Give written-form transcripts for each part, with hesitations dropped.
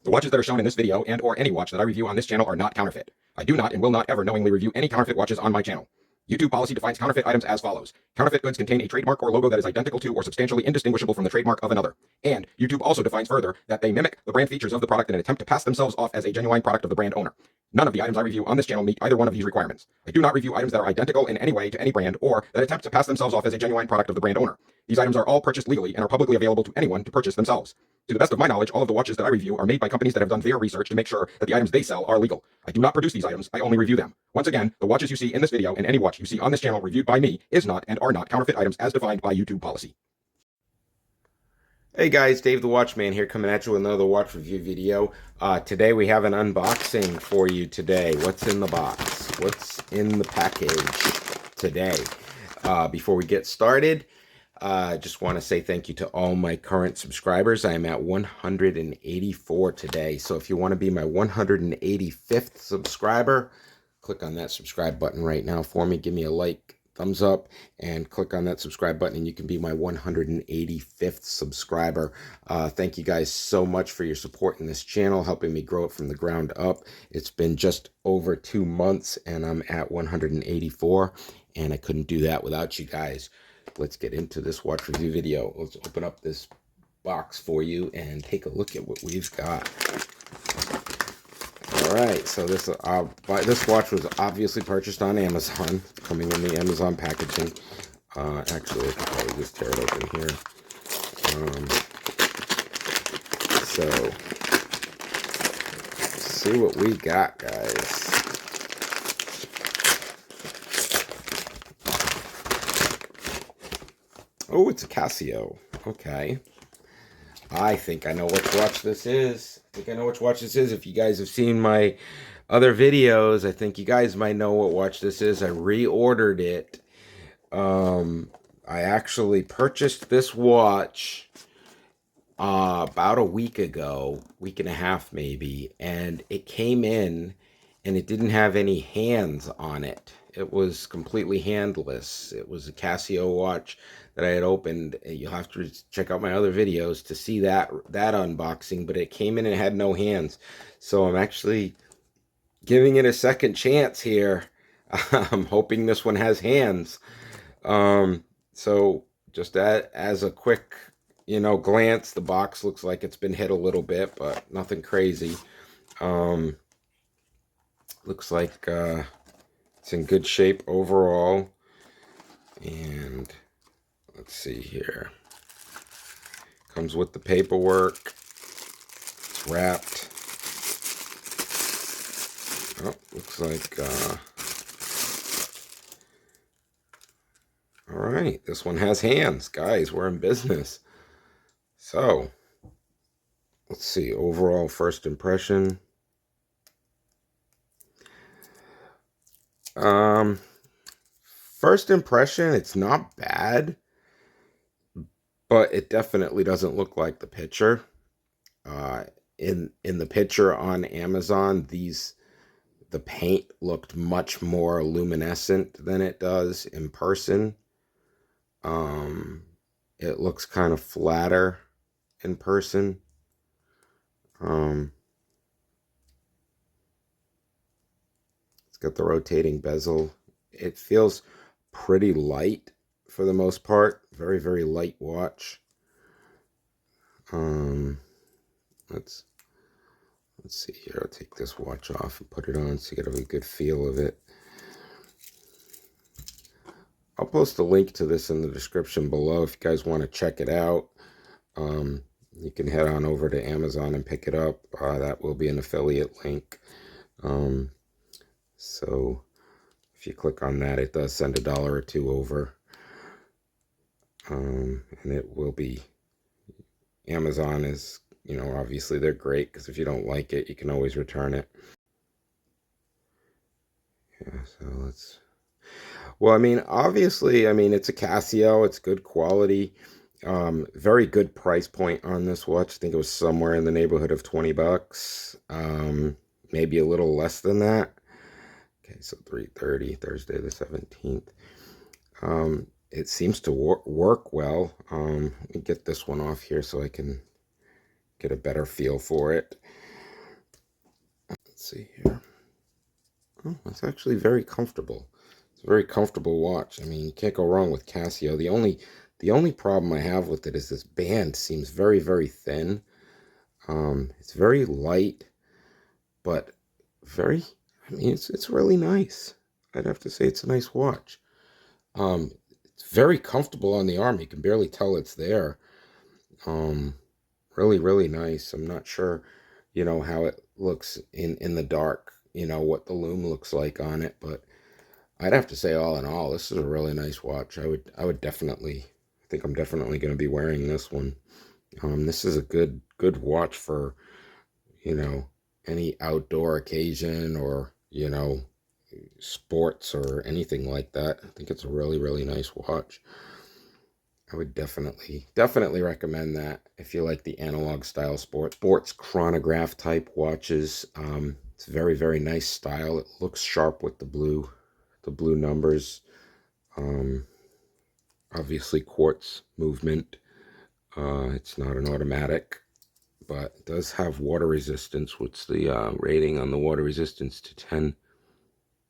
The watches that are shown in this video and or any watch that I review on this channel are not counterfeit. I do not and will not ever knowingly review any counterfeit watches on my channel. YouTube policy defines counterfeit items as follows. Counterfeit goods contain a trademark or logo that is identical to or substantially indistinguishable from the trademark of another. And YouTube also defines further that they mimic the brand features of the product in an attempt to pass themselves off as a genuine product of the brand owner. None of the items I review on this channel meet either one of these requirements. I do not review items that are identical in any way to any brand or that attempt to pass themselves off as a genuine product of the brand owner. These items are all purchased legally and are publicly available to anyone to purchase themselves. To the best of my knowledge, all of the watches that I review are made by companies that have done their research to make sure that the items they sell are legal. I do not produce these items, I only review them. Once again, the watches you see in this video and any watch you see on this channel reviewed by me is not and are not counterfeit items as defined by YouTube policy. Hey guys, Dave the Watchman here, coming at you with another watch review video. Today we have an unboxing for you today. What's in the box? What's in the package today? Before we get started, I just want to say thank you to all my current subscribers. I am at 184 today. So if you want to be my 185th subscriber, click on that subscribe button right now for me. Give me a like, thumbs up, and click on that subscribe button and you can be my 185th subscriber. Thank you guys so much for your support in this channel, helping me grow it from the ground up. It's been just over 2 months and I'm at 184, and I couldn't do that without you guys. Let's get into this watch review video. Let's open up this box for you and take a look at what we've got. All right, so this watch was obviously purchased on Amazon, coming in the Amazon packaging. Actually, I could probably just tear it open here. So, let's see what we got, guys. Oh, it's a Casio. Okay. I think I know which watch this is. If you guys have seen my other videos, I think you guys might know what watch this is. I reordered it. I actually purchased this watch about a week ago, week and a half maybe, and it came in and it didn't have any hands on it. It was completely handless. It was a Casio watch that I had opened. You'll have to check out my other videos to see that unboxing, but it came in and it had no hands. So I'm actually giving it a second chance here. I'm hoping this one has hands. So just as a quick, glance, the box looks like it's been hit a little bit, but nothing crazy. Looks like it's in good shape overall. And let's see here. Comes with the paperwork. It's wrapped. Oh, looks like all right, this one has hands. Guys, we're in business. So, let's see, overall first impression. First impression, it's not bad, but it definitely doesn't look like the picture. In the picture on Amazon, the paint looked much more luminescent than it does in person. It looks kind of flatter in person. It's got the rotating bezel. It feels pretty light for the most part. Very, very light watch. Let's see here. I'll take this watch off and put it on so you get a good feel of it. I'll post a link to this in the description below if you guys want to check it out. You can head on over to Amazon and pick it up. That will be an affiliate link. So if you click on that, it does send $1 or $2 over. And it will be, Amazon is, obviously they're great because if you don't like it, you can always return it. Yeah, so obviously, it's a Casio. It's good quality. Very good price point on this watch. I think it was somewhere in the neighborhood of 20 bucks. Maybe a little less than that. Okay, so 3:30, Thursday the 17th. It seems to work well. Let me get this one off here so I can get a better feel for it. Let's see here. Oh, it's actually very comfortable. It's a very comfortable watch. I mean, you can't go wrong with Casio. The only problem I have with it is this band seems very, very thin. It's very light, but very, I mean, it's really nice. I'd have to say it's a nice watch. Um, it's very comfortable on the arm. You can barely tell it's there. Um, really, really nice. I'm not sure, how it looks in the dark, what the lume looks like on it, but I'd have to say all in all, this is a really nice watch. I would definitely, I think I'm definitely going to be wearing this one. This is a good watch for, you know, any outdoor occasion or, sports or anything like that. I think it's a really, really nice watch. I would definitely recommend that if you like the analog style sports chronograph type watches. It's very, very nice style. It looks sharp with the blue numbers. Um, Obviously quartz movement. It's not an automatic, but it does have water resistance. What's the rating on the water resistance? To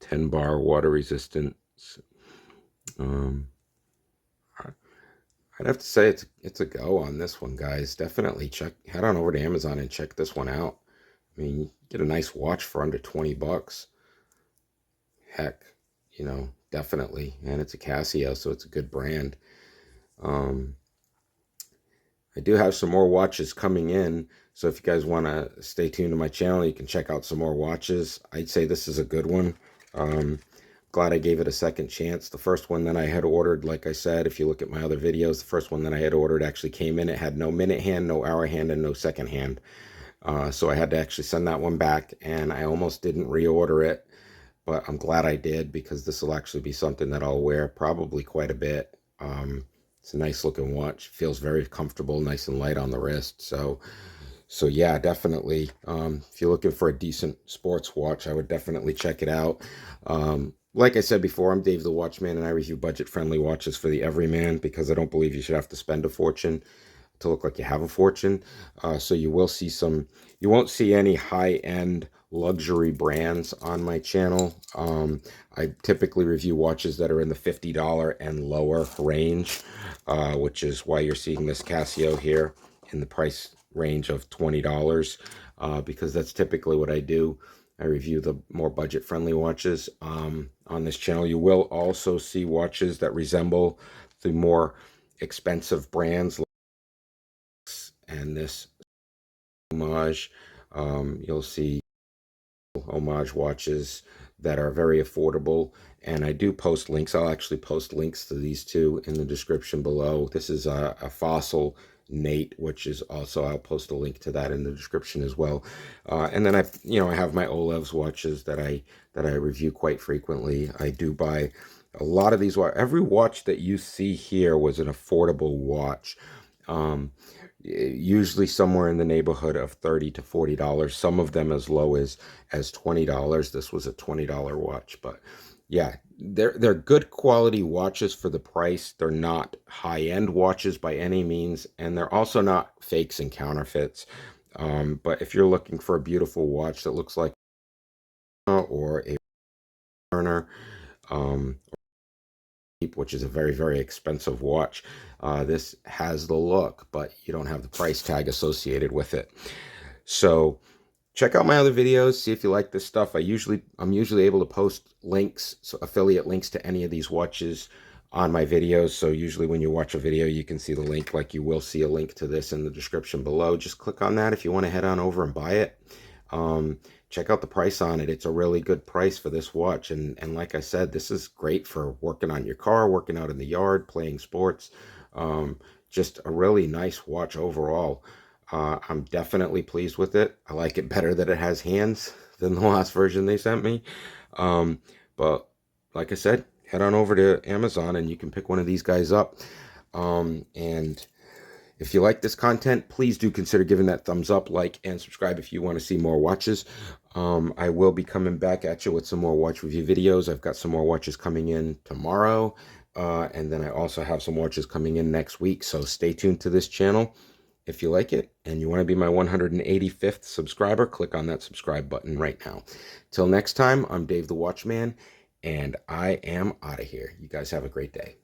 10 bar water resistance. Um, I'd have to say it's a go on this one, guys. Definitely head on over to Amazon and check this one out. I mean, you get a nice watch for under 20 bucks. Heck, definitely. And it's a Casio, so it's a good brand. Um, I do have some more watches coming in, so if you guys want to stay tuned to my channel, you can check out some more watches. I'd say this is a good one. Glad I gave it a second chance. The first one that I had ordered, like I said, if you look at my other videos, the first one that I had ordered actually came in. It had no minute hand, no hour hand, and no second hand. So I had to actually send that one back, and I almost didn't reorder it, but I'm glad I did because this will actually be something that I'll wear probably quite a bit. It's a nice looking watch. Feels very comfortable, nice and light on the wrist. So yeah, definitely. If you're looking for a decent sports watch, I would definitely check it out. Like I said before, I'm Dave the Watchman, and I review budget-friendly watches for the everyman because I don't believe you should have to spend a fortune to look like you have a fortune. So you won't see any high-end luxury brands on my channel. I typically review watches that are in the $50 and lower range, which is why you're seeing this Casio here in the price range of $20, because that's typically what I do. I review the more budget-friendly watches on this channel. You will also see watches that resemble the more expensive brands, and this homage. You'll see homage watches that are very affordable, and I do post links. I'll actually post links to these two in the description below. This is a fossil Nate, which is also, I'll post a link to that in the description as well. And then I have my Olev's watches that I review quite frequently. I do buy a lot of these. Every watch that you see here was an affordable watch. Usually somewhere in the neighborhood of $30 to $40. Some of them as low as $20. This was a $20 watch, but yeah, they're good quality watches for the price. They're not high-end watches by any means, and they're also not fakes and counterfeits. But if you're looking for a beautiful watch that looks like or a Turner, which is a very, very expensive watch, this has the look, but you don't have the price tag associated with it. So check out my other videos, see if you like this stuff. I'm usually able to post links, so affiliate links to any of these watches on my videos. So usually when you watch a video, you can see the link, like you will see a link to this in the description below. Just click on that if you want to head on over and buy it. Check out the price on it. It's a really good price for this watch. And like I said, this is great for working on your car, working out in the yard, playing sports. Just a really nice watch overall. I'm definitely pleased with it. I like it better that it has hands than the last version they sent me. But like I said, head on over to Amazon and you can pick one of these guys up. And if you like this content, please do consider giving that thumbs up, like, and subscribe if you want to see more watches. I will be coming back at you with some more watch review videos. I've got some more watches coming in tomorrow. And then I also have some watches coming in next week. So stay tuned to this channel. If you like it and you want to be my 185th subscriber, click on that subscribe button right now. Till next time, I'm Dave the Watchman, and I am out of here. You guys have a great day.